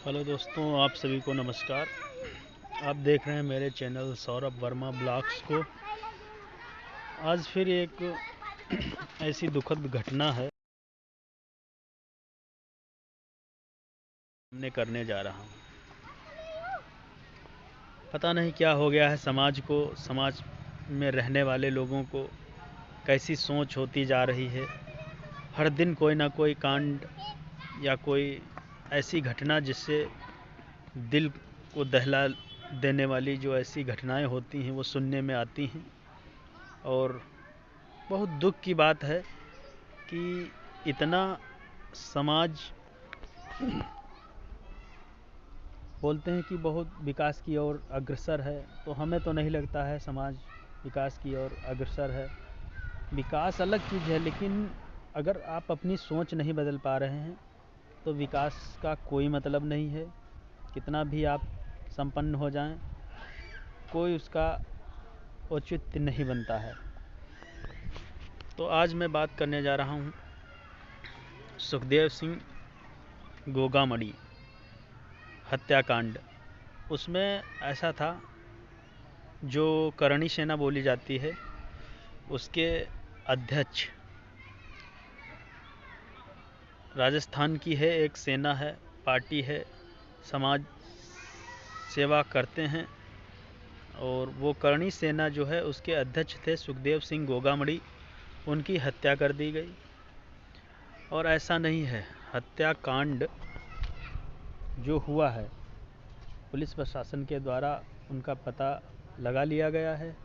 Hello दोस्तों, आप सभी को नमस्कार। आप देख रहे हैं मेरे चैनल सौरभ वर्मा ब्लॉग्स को। आज फिर एक ऐसी दुखद घटना है मैं करने जा रहा हूँ। पता नहीं क्या हो गया है समाज को, समाज में रहने वाले लोगों को कैसी सोच होती जा रही है। हर दिन कोई ना कोई कांड या कोई ऐसी घटना जिससे दिल को दहला देने वाली जो ऐसी घटनाएं होती हैं वो सुनने में आती हैं। और बहुत दुख की बात है कि इतना समाज बोलते हैं कि बहुत विकास की ओर अग्रसर है, तो हमें तो नहीं लगता है समाज विकास की ओर अग्रसर है। विकास अलग चीज़ है, लेकिन अगर आप अपनी सोच नहीं बदल पा रहे हैं तो विकास का कोई मतलब नहीं है। कितना भी आप संपन्न हो जाएं, कोई उसका औचित्य नहीं बनता है। तो आज मैं बात करने जा रहा हूँ सुखदेव सिंह गोगामड़ी हत्याकांड। उसमें ऐसा था, जो करणी सेना बोली जाती है उसके अध्यक्ष राजस्थान की है, एक सेना है, पार्टी है, समाज सेवा करते हैं। और वो करणी सेना जो है उसके अध्यक्ष थे सुखदेव सिंह गोगामड़ी, उनकी हत्या कर दी गई। और ऐसा नहीं है, हत्याकांड जो हुआ है पुलिस प्रशासन के द्वारा उनका पता लगा लिया गया है।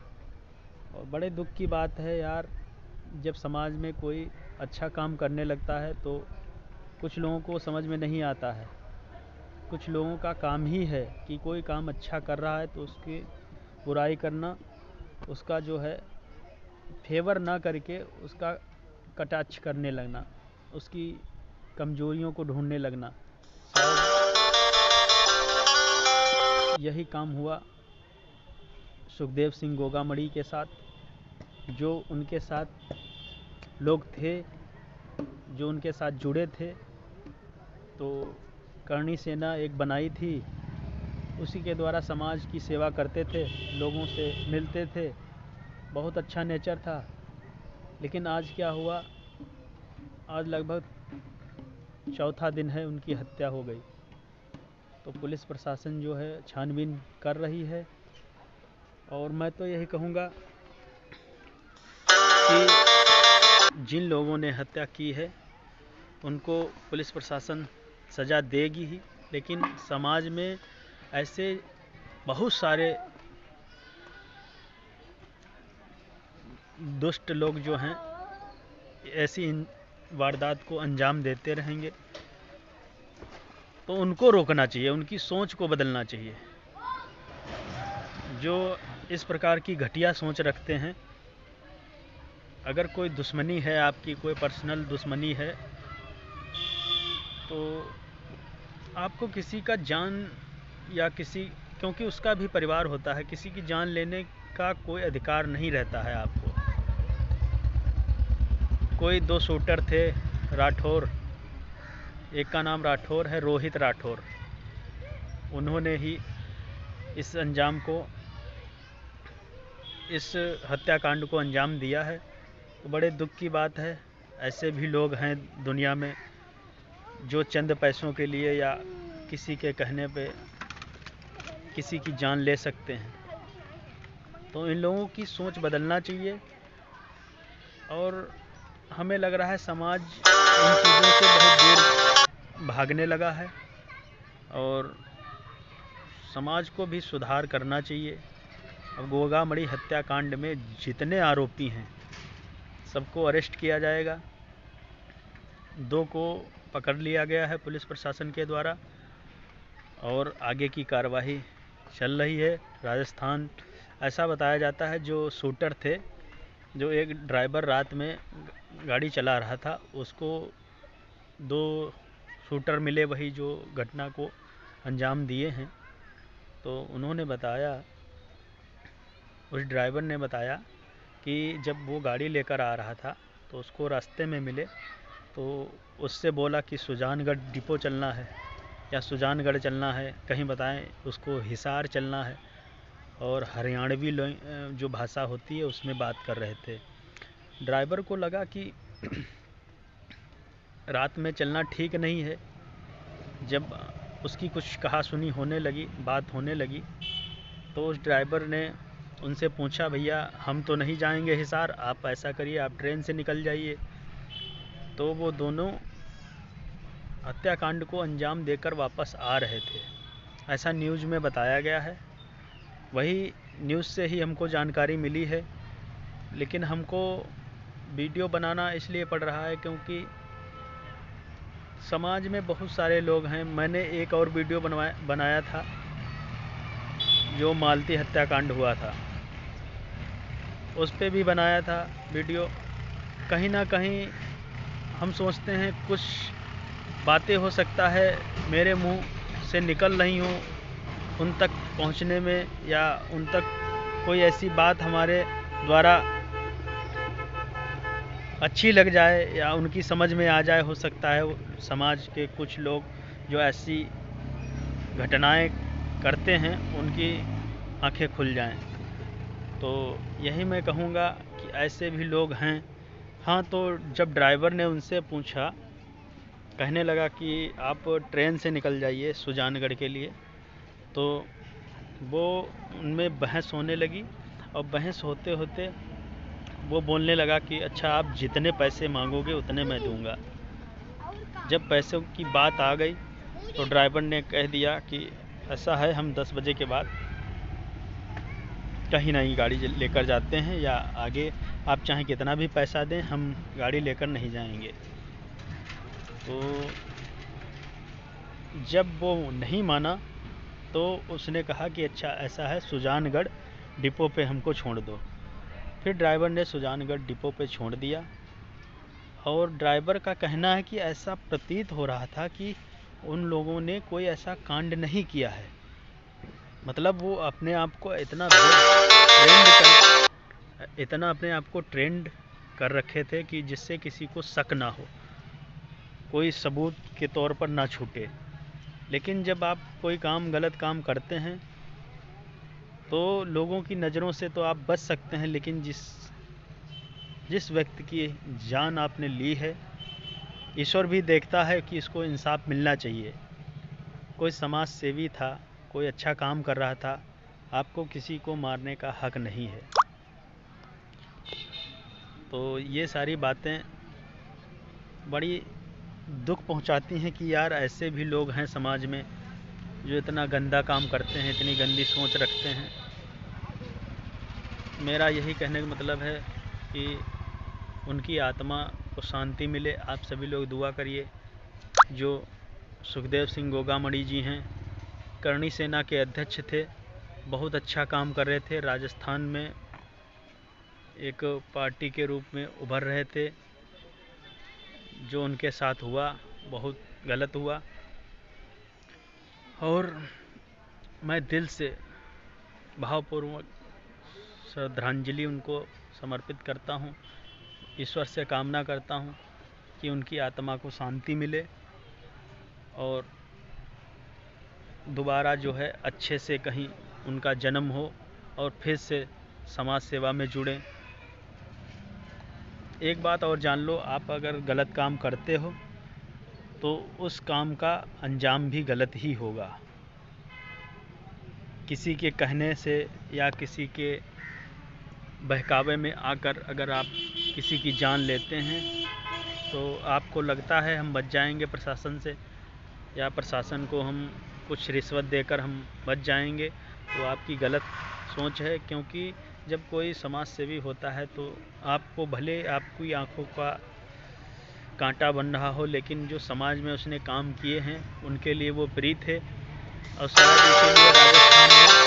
और बड़े दुख की बात है यार, जब समाज में कोई अच्छा काम करने लगता है तो कुछ लोगों को समझ में नहीं आता है। कुछ लोगों का काम ही है कि कोई काम अच्छा कर रहा है तो उसकी बुराई करना, उसका जो है फेवर ना करके उसका कटाक्ष करने लगना, उसकी कमजोरियों को ढूंढने लगना। यही काम हुआ सुखदेव सिंह गोगामड़ी के साथ। जो उनके साथ लोग थे, जो उनके साथ जुड़े थे, तो करणी सेना एक बनाई थी, उसी के द्वारा समाज की सेवा करते थे, लोगों से मिलते थे, बहुत अच्छा नेचर था। लेकिन आज क्या हुआ, आज लगभग चौथा दिन है उनकी हत्या हो गई। तो पुलिस प्रशासन जो है छानबीन कर रही है। और मैं तो यही कहूँगा कि जिन लोगों ने हत्या की है उनको पुलिस प्रशासन सज़ा देगी ही, लेकिन समाज में ऐसे बहुत सारे दुष्ट लोग जो हैं ऐसी वारदात को अंजाम देते रहेंगे। तो उनको रोकना चाहिए, उनकी सोच को बदलना चाहिए। जो इस प्रकार की घटिया सोच रखते हैं, अगर कोई दुश्मनी है आपकी, कोई पर्सनल दुश्मनी है, तो आपको किसी का जान या किसी, क्योंकि उसका भी परिवार होता है, किसी की जान लेने का कोई अधिकार नहीं रहता है आपको। कोई दो शूटर थे राठौर, एक का नाम राठौर है, रोहित राठौर, उन्होंने ही इस हत्याकांड को अंजाम दिया है। तो बड़े दुख की बात है, ऐसे भी लोग हैं दुनिया में जो चंद पैसों के लिए या किसी के कहने पे किसी की जान ले सकते हैं। तो इन लोगों की सोच बदलना चाहिए। और हमें लग रहा है समाज इन चीज़ों से बहुत दूर भागने लगा है और समाज को भी सुधार करना चाहिए। अब गोगामड़ी हत्याकांड में जितने आरोपी हैं सबको अरेस्ट किया जाएगा। 2 को पकड़ लिया गया है पुलिस प्रशासन के द्वारा और आगे की कार्रवाई चल रही है। राजस्थान, ऐसा बताया जाता है, जो शूटर थे, जो एक ड्राइवर रात में गाड़ी चला रहा था, उसको 2 शूटर मिले, वही जो घटना को अंजाम दिए हैं। तो उन्होंने बताया, उस ड्राइवर ने बताया कि जब वो गाड़ी लेकर आ रहा था तो उसको रास्ते में मिले, तो उससे बोला कि सुजानगढ़ डिपो चलना है। या सुजानगढ़ चलना है, कहीं बताएं उसको हिसार चलना है, और हरियाणवी जो भाषा होती है उसमें बात कर रहे थे। ड्राइवर को लगा कि रात में चलना ठीक नहीं है। जब उसकी कुछ कहा सुनी होने लगी, बात होने लगी, तो उस ड्राइवर ने उनसे पूछा, भैया हम तो नहीं जाएंगे हिसार, आप ऐसा करिए आप ट्रेन से निकल जाइए। तो वो दोनों हत्याकांड को अंजाम देकर वापस आ रहे थे, ऐसा न्यूज़ में बताया गया है। वही न्यूज़ से ही हमको जानकारी मिली है, लेकिन हमको वीडियो बनाना इसलिए पड़ रहा है क्योंकि समाज में बहुत सारे लोग हैं। मैंने एक और वीडियो बनाया था जो मालती हत्याकांड हुआ था, उस पे भी बनाया था वीडियो। कहीं ना कहीं हम सोचते हैं कुछ बातें हो सकता है मेरे मुंह से निकल रही हूँ उन तक पहुँचने में, या उन तक कोई ऐसी बात हमारे द्वारा अच्छी लग जाए या उनकी समझ में आ जाए। हो सकता है समाज के कुछ लोग जो ऐसी घटनाएं करते हैं उनकी आंखें खुल जाएं। तो यही मैं कहूँगा कि ऐसे भी लोग हैं। हाँ, तो जब ड्राइवर ने उनसे पूछा, कहने लगा कि आप ट्रेन से निकल जाइए सुजानगढ़ के लिए, तो वो उनमें बहस होने लगी, और बहस होते होते वो बोलने लगा कि अच्छा आप जितने पैसे मांगोगे उतने मैं दूंगा। जब पैसों की बात आ गई तो ड्राइवर ने कह दिया कि ऐसा है, हम 10 बजे के बाद कहीं नहीं गाड़ी लेकर जाते हैं, या आगे आप चाहे कितना भी पैसा दें हम गाड़ी लेकर नहीं जाएंगे। तो जब वो नहीं माना तो उसने कहा कि अच्छा ऐसा है, सुजानगढ़ डिपो पे हमको छोड़ दो। फिर ड्राइवर ने सुजानगढ़ डिपो पे छोड़ दिया, और ड्राइवर का कहना है कि ऐसा प्रतीत हो रहा था कि उन लोगों ने कोई ऐसा कांड नहीं किया है। मतलब वो अपने आप को इतना अपने आप को ट्रेंड कर रखे थे कि जिससे किसी को शक ना हो, कोई सबूत के तौर पर ना छूटे। लेकिन जब आप कोई काम गलत काम करते हैं तो लोगों की नज़रों से तो आप बच सकते हैं, लेकिन जिस व्यक्ति की जान आपने ली है, ईश्वर भी देखता है कि इसको इंसाफ मिलना चाहिए। कोई समाज सेवी था, कोई अच्छा काम कर रहा था, आपको किसी को मारने का हक नहीं है। तो ये सारी बातें बड़ी दुख पहुंचाती हैं कि यार ऐसे भी लोग हैं समाज में जो इतना गंदा काम करते हैं, इतनी गंदी सोच रखते हैं। मेरा यही कहने का मतलब है कि उनकी आत्मा को शांति मिले। आप सभी लोग दुआ करिए। जो सुखदेव सिंह गोगामणि जी हैं, करणी सेना के अध्यक्ष थे, बहुत अच्छा काम कर रहे थे, राजस्थान में एक पार्टी के रूप में उभर रहे थे। जो उनके साथ हुआ बहुत गलत हुआ, और मैं दिल से भावपूर्वक श्रद्धांजलि उनको समर्पित करता हूँ। ईश्वर से कामना करता हूँ कि उनकी आत्मा को शांति मिले और दोबारा जो है अच्छे से कहीं उनका जन्म हो और फिर से समाज सेवा में जुड़ें। एक बात और जान लो, आप अगर गलत काम करते हो तो उस काम का अंजाम भी गलत ही होगा। किसी के कहने से या किसी के बहकावे में आकर अगर आप किसी की जान लेते हैं तो आपको लगता है हम बच जाएंगे प्रशासन से, या प्रशासन को हम कुछ रिश्वत देकर हम बच जाएंगे, तो आपकी गलत सोच है। क्योंकि जब कोई समाज सेवी होता है तो आपको भले आपकी आंखों का कांटा बन रहा हो, लेकिन जो समाज में उसने काम किए हैं उनके लिए वो प्रीत है। और शायद इसीलिए राजस्थान में